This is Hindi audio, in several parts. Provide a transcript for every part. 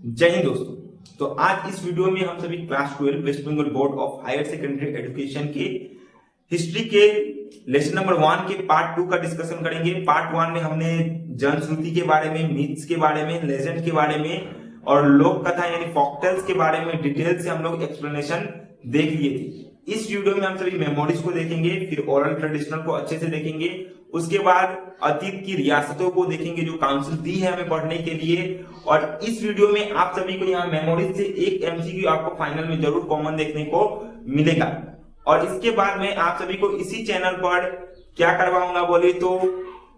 जय हिंद दोस्तों। तो आज इस वीडियो में हम सभी class 12 West Bengal board of higher secondary education के हिस्ट्री के लेसन नंबर 1 के पार्ट 2 का डिस्कशन करेंगे। पार्ट 1 में हमने जनश्रुति के बारे में, मिथ्स के बारे में, लेजेंड के बारे में और लोक कथा यानी फॉकटेल्स के बारे में डिटेल से हम लोग एक्सप्लेनेशन देख लिए थे। इस वीडियो में हम सभी मेमोरीज को देखेंगे, फिर ओरल ट्रेडिशनल को अच्छे से देखेंगे, उसके बाद अतीत की रियासतों को देखेंगे जो काउंसिल दी है हमें पढ़ने के लिए। और इस वीडियो में आप सभी को यहाँ मेमोरीज से एक एमसीक्यू आपको फाइनल में जरूर कॉमन देखने को मिलेगा। और इसके बाद में आप सभी को इसी चैनल पर क्या करवाऊंगा बोले तो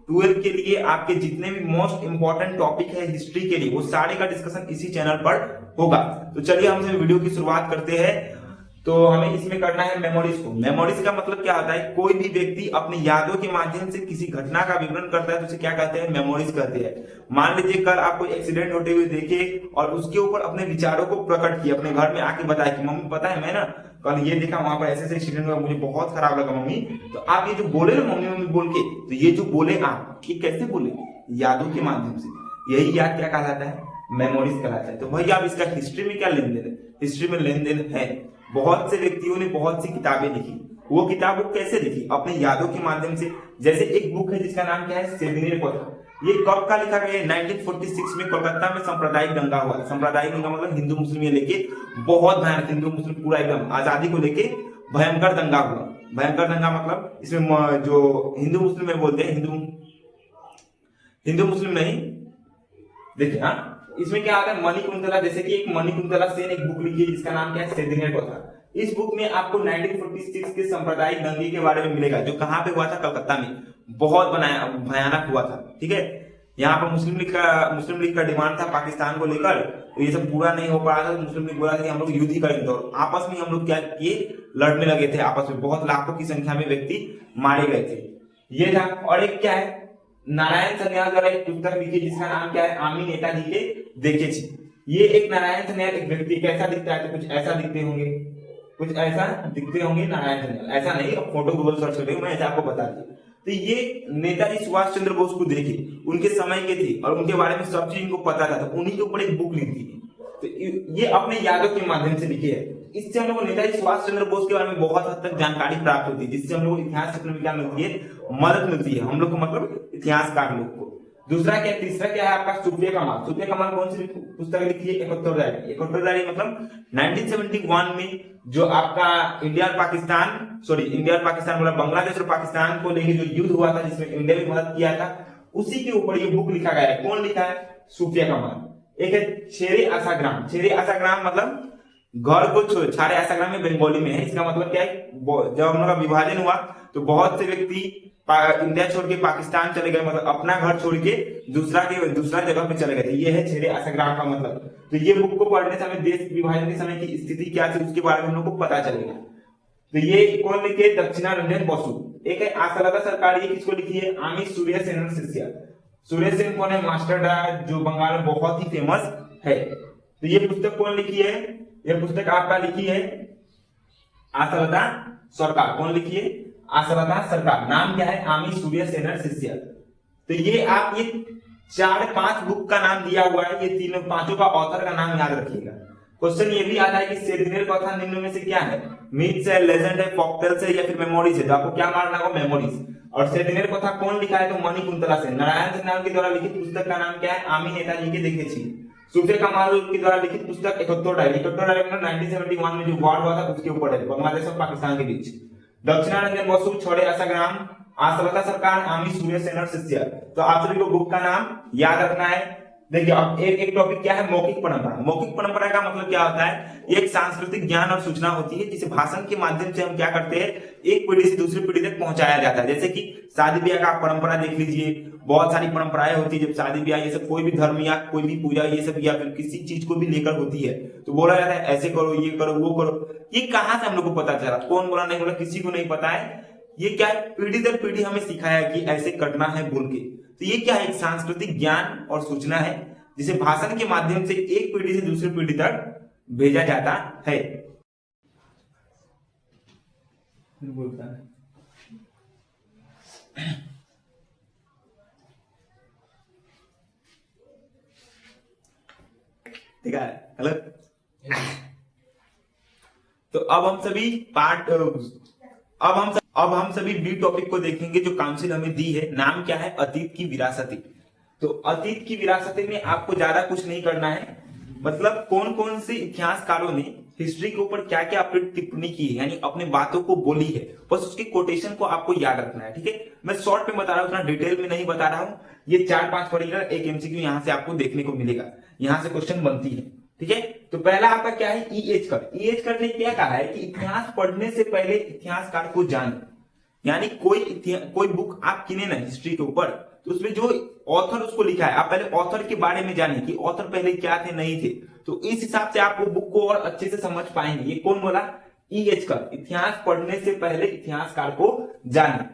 12 के लिए आपके जितने भी मोस्ट इंपॉर्टेंट टॉपिक है हिस्ट्री के लिए वो सारे का डिस्कशन इसी चैनल पर होगा। तो चलिए हम वीडियो की शुरुआत करते हैं। तो हमें इसमें करना है मेमोरीज को। मेमोरीज का मतलब क्या होता है, कोई भी व्यक्ति अपनी यादों के माध्यम से किसी घटना का विवरण करता है तो उसे क्या कहते हैं, मेमोरीज कहते हैं। मान लीजिए कल आप कोई एक्सीडेंट होते हुए देखे और उसके ऊपर अपने विचारों को प्रकट किए, अपने घर में आके बताया कि मम्मी पता है मैं ना कल ये देखा, वहां पर ऐसे एक्सीडेंट हुआ, मुझे बहुत खराब लगा मम्मी। तो आप ये जो बोले ना मम्मी मम्मी बोल के, तो ये जो बोले आप ये कैसे बोले, यादों के माध्यम से। यही याद क्या कहलाता है, मेमोरीज कहलाता है। तो भाई आप इसका हिस्ट्री में क्या लेन देन है, हिस्ट्री में लेन देन है। बहुत से व्यक्तियों ने बहुत सी किताबें लिखी, वो किताब वो कैसे लिखी, अपने यादों के माध्यम से। जैसे एक बुक है जिसका नाम क्या है, सेदिनेर कथा। ये कब का लिखा गया है, 1946 में कोलकाता में सांप्रदायिक दंगा हुआ। सांप्रदायिक दंगा मतलब हिंदू मुस्लिम लेके बहुत भयानक, हिंदू मुस्लिम पूरा एकदम आजादी को लेके भयंकर दंगा हुआ। भयंकर दंगा मतलब इसमें जो हिंदू मुस्लिम में बोलते हैं, हिंदू मुस्लिम नहीं, देखिए हाँ, इसमें क्या आता है मणिकुंतला, जैसे कि एक मणिकुंतला सेन एक बुक लिखी है जिसका नाम क्या है, सेदिनेर कथा। इस बुक में आपको 1946 के सांप्रदायिक दंगे के बारे में मिलेगा, जो कहां पे हुआ था, कलकत्ता में। बहुत भयानक हुआ था, ठीक है। यहाँ पर मुस्लिम लीग का डिमांड था पाकिस्तान को लेकर, तो ये सब पूरा नहीं हो पा रहा था। मुस्लिम लीग बोला था कि हम लोग युद्ध ही करेंगे, और आपस में हम लोग क्या किए, लड़ने लगे थे आपस में। बहुत लाखों की संख्या में व्यक्ति मारे गए थे, ये था। और एक क्या है, नारायण सन्याल द्वारा एक पुस्तक लिखी जिसका नाम क्या है, आमी नेताजी के देखे छी। ये एक नारायण सन्याल एक व्यक्ति कैसा दिखता है, तो कुछ ऐसा दिखते होंगे, कुछ ऐसा दिखते होंगे नारायण सन्याल। ऐसा नहीं, अब फोटो गूगल सर्च करेंगे, मैं ऐसा आपको बता दूं। तो ये नेताजी सुभाष चंद्र बोस को देखे, उनके समय के थे और उनके बारे में सब चीज इनको पता था, तो उन्हीं के ऊपर एक बुक लिखी थी। तो ये अपने यादों के माध्यम से लिखी है। इससे हम लोग को नेताजी सुभाष चंद्र बोस के बारे में बहुत हद तक जानकारी प्राप्त होती है, जिससे हम लोग को इतिहास क्षेत्र में क्या मिलती है, मदद मिलती है हम लोग को, मतलब इतिहासकार लोग को। दूसरा क्या, तीसरा क्या है आपका, सूफिया कमाल। सूफिया कमाल कौन सी पुस्तक लिखी है, इकहत्तर डायरी। इकहत्तर डायरी मतलब 1971 में जो आपका इंडिया और पाकिस्तान बोला, बांग्लादेश और पाकिस्तान को लेकर जो युद्ध हुआ था जिसमें इंडिया भी मदद किया था, उसी के ऊपर ये बुक लिखा गया है। कौन लिखा है, सूफिया कमाल। एक है शेरे आसाग्राम। शेरे आसाग्राम मतलब घर को छोड़, छारे आसाग्राम में बंगाली में है। इसका मतलब क्या है, जब हम लोग का विभाजन हुआ तो बहुत से व्यक्ति इंडिया छोड़ के पाकिस्तान चले गए, मतलब अपना घर छोड़ के दूसरा जगह पे चले गए थे। ये है छेड़े आसाग्राम का मतलब। तो ये बुक को पढ़ने से हमें देश विभाजन के समय की स्थिति क्या थी उसके बारे में हम लोग को पता चलेगा। तो ये कौन लिखे, दक्षिणारंजन बसु। एक है आशालता सरकार, ये किसको लिखी है, आमी सूर्य सेन शिष्य। सूर्य सेन कौन है, मास्टर डा, जो बंगाल में बहुत ही फेमस है। तो ये पुस्तक कौन लिखी है, ये पुस्तक आपका लिखी है आशालता सरकार। कौन लिखी है, आशालता सरकार। नाम क्या है, आमी सूर्य सेनर शिष्य। तो ये आप ये 4-5 बुक का नाम दिया हुआ है, ये तीनों पांचों का ऑथर का नाम याद रखिएगा। क्वेश्चन ये भी आता है कि सेदिनेर कथा निम्न में से क्या है, मिथ्स है, लेजेंड है, फॉकटेल्स है या फिर मेमोरीज है। तो आपको क्या मारना होगा, मेमोरीज। और सेदिनेर कथा कौन लिखा है, तो मणिकुंतला सेन। नारायण सन्याल के द्वारा लिखित पुस्तक का नाम क्या है, आमी नेताजी के देखे छी। सूफिया कमाल के द्वारा लिखित पुस्तक इकहत्तर डायरी। 1971 में जो वॉर हुआ था उसके ऊपर है, बांग्लादेश और पाकिस्तान के बीच। दक्षिणारंजन बसु, छोड़े आसाग्राम, आशालता सरकार, आमी सूर्य सेन और शिष्य। तो आप सभी को बुक का नाम याद रखना है। देखिए अब एक टॉपिक क्या है, मौखिक परंपरा। मौखिक परंपरा का मतलब क्या होता है, एक सांस्कृतिक ज्ञान और सूचना होती है जिसे भाषण के माध्यम से हम क्या करते हैं, एक पीढ़ी से दूसरी पीढ़ी तक पहुंचाया जाता है। जैसे कि शादी ब्याह का परंपरा देख लीजिए, बहुत सारी परंपराएं होती है। जब शादी ब्याह ये सब कोई भी धर्म या कोई भी पूजा ये सब या फिर किसी चीज को भी लेकर होती है तो बोला जाता है ऐसे करो, ये करो, वो करो। ये कहाँ से हम लोग को पता चला, कौन बोला, नहीं बोला, किसी को नहीं पता है। ये क्या है, पीढ़ी दर पीढ़ी हमें सिखाया कि ऐसे करना है बोल के। तो ये क्या है, एक सांस्कृतिक ज्ञान और सूचना है जिसे भाषण के माध्यम से एक पीढ़ी से दूसरी पीढ़ी तक भेजा जाता है। बोलता है ठीक है। हेलो। तो अब हम सभी बी टॉपिक को देखेंगे जो काउंसिल हमें दी है। नाम क्या है? अतीत की विरासतें। तो अतीत की विरासतें में आपको ज्यादा कुछ नहीं करना है, मतलब कौन कौन से इतिहासकारों ने हिस्ट्री के ऊपर क्या क्या अपनी टिप्पणी की है, यानी अपने बातों को बोली है, बस उसके कोटेशन को आपको याद रखना है। ठीक है, मैं शॉर्ट में बता रहा हूं, उतना डिटेल में नहीं बता रहा हूं। ये 4-5 पढ़ेगा, एक एमसीक्यू यहां से आपको देखने को मिलेगा, यहां से क्वेश्चन बनती है। ठीक है, तो पहला आपका क्या है? ईएच कर। ईएच कर ने क्या कहा है कि इतिहास पढ़ने से पहले इतिहासकार को जाने, यानी कोई बुक आप किने ना हिस्ट्री के ऊपर, तो उसमें जो ऑथर उसको लिखा है, आप पहले ऑथर के बारे में जानिए कि ऑथर पहले क्या थे नहीं थे, तो इस हिसाब से आप वो बुक को और अच्छे से समझ पाएंगे। ये कौन बोला? ईएच कर। इतिहास पढ़ने से पहले इतिहासकार को जाने।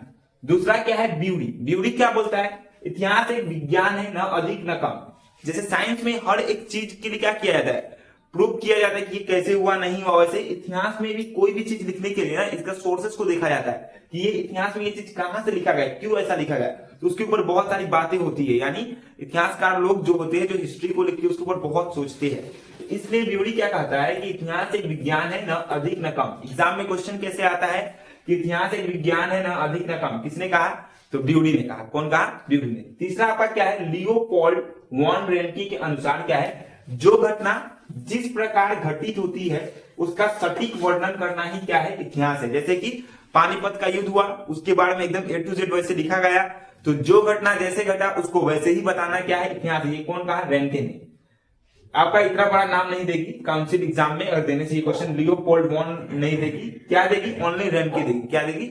दूसरा क्या है? ब्यूरी। ब्यूरी क्या बोलता है? इतिहास एक विज्ञान है, न अधिक न कम। जैसे साइंस में हर एक चीज के लिए क्या किया जाता है? प्रूव किया जाता है कि ये कैसे हुआ नहीं हुआ, वैसे इतिहास में भी कोई भी चीज लिखने के लिए ना इसका सोर्सेस को देखा जाता है कि ये इतिहास में ये चीज कहां से लिखा गया, क्यों ऐसा लिखा गया, तो उसके ऊपर बहुत सारी बातें होती है। यानी इतिहासकार लोग जो होते हैं, जो हिस्ट्री को लिखते हैं, उसके ऊपर बहुत सोचते हैं। इसलिए ब्यूरी क्या कहता है कि इतिहास एक विज्ञान है, न अधिक न कम। एग्जाम में क्वेश्चन कैसे आता है कि इतिहास एक विज्ञान है, न अधिक न कम, किसने कहा? तो ब्यूरी ने कहा। कौन कहा? ब्यूरी ने। तीसरा आपका क्या है? लियोपोल्ड वॉन रेनकी के अनुसार क्या है? जो घटना जिस प्रकार घटित होती है उसका सटीक वर्णन करना ही क्या है? इतिहास है। जैसे कि पानीपत का युद्ध हुआ, उसके बारे में एकदम A to Z वैसे लिखा गया, तो जो घटना जैसे घटा उसको वैसे ही बताना क्या है? इतिहास। ये कौन कहा? रेनके ने। आपका इतना बड़ा नाम नहीं देगी काउंसिल एग्जाम में, अगर देने से ये क्वेश्चन लियोपोल्ड वॉन नहीं देगी, क्या देगी? ओनली रेनके देगी। क्या देगी?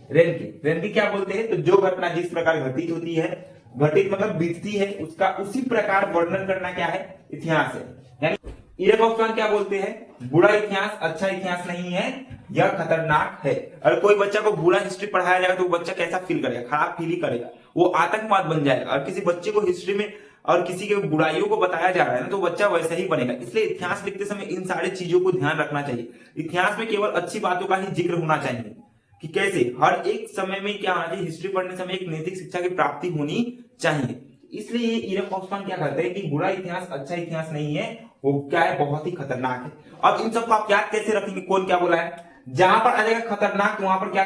रेनके। रेनके क्या बोलते हैं? तो जो घटना जिस प्रकार घटित होती है, घटित मतलब बीतती है, उसका उसी प्रकार वर्णन करना क्या है? इतिहास है। यानी इरक ऑप्शन क्या बोलते हैं? बुरा इतिहास अच्छा इतिहास नहीं है, यह खतरनाक है। अगर कोई बच्चा को बुरा हिस्ट्री पढ़ाया जाएगा तो वो बच्चा कैसा फील करेगा? खराब फील ही करेगा, वो आतंकवाद बन जाएगा। और किसी बच्चे को हिस्ट्री में और किसी के बुराइयों को बताया जा रहा है ना, तो बच्चा वैसा ही बनेगा। इसलिए इतिहास लिखते समय इन सारी चीजों को ध्यान रखना चाहिए। इतिहास में केवल अच्छी बातों का ही जिक्र होना चाहिए कि कैसे हर एक समय में क्या होना चाहिए, हिस्ट्री पढ़ने समय एक नैतिक शिक्षा की प्राप्ति होनी चाहिए। इसलिए ये इरक ऑप्शन क्या कहते हैं कि बुरा इतिहास अच्छा इतिहास नहीं है, वो क्या है? बहुत ही खतरनाक है। अब इन सबको आप याद कैसे रखेंगे? कौन क्या बोला है? जहां पर आ जाएगा खतरनाक, तो वहां पर क्या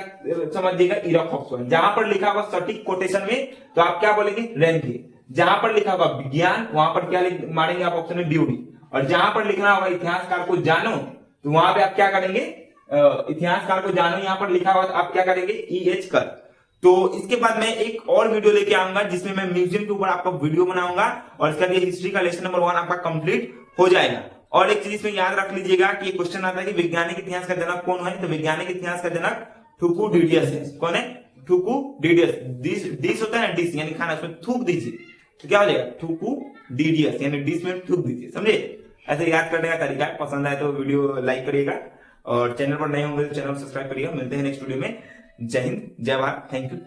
समझिएगा? इरक ऑप्शन। जहां पर लिखा होगा सटीक कोटेशन में, तो आप क्या बोलेंगे? रेनके। जहां पर लिखा होगा विज्ञान, वहां पर क्या मारेंगे आप? ऑप्शन में ब्यूटी। और जहां पर लिखना होगा इतिहासकार को जानो, तो वहां पे आप क्या करेंगे? इतिहासकार को जानो यहां पर लिखा हुआ, तो आप क्या करेंगे? ईएच कर। तो इसके बाद मैं एक और वीडियो लेके आऊंगा जिसमें मैं म्यूजियम के ऊपर आपका वीडियो बनाऊंगा, और इसका ये हिस्ट्री का लेसन नंबर 1 आपका कंप्लीट हो जाएगा। और एक चीज इसमें याद रख लीजिएगा कि क्वेश्चन आता है कि वैज्ञानिक इतिहास का जनक कौन है? तो वैज्ञानिक इतिहास का जनक थुकुडिडियस है। कौन है? थुकुडिडियस। डिस होता है ना, डिस यानी खाना, उसमें थूक दीजिए तो क्या हो जाएगा? थुकुडिडियस, यानी डिस में थूक दीजिए। समझे? ऐसे याद करने का तरीका है। पसंद आए तो वीडियो लाइक करिएगा, और चैनल पर नए होंगे तो चैनल सब्सक्राइब करिएगा। मिलते हैं नेक्स्ट वीडियो में। जय हिंद, जय भारत, थैंक यू।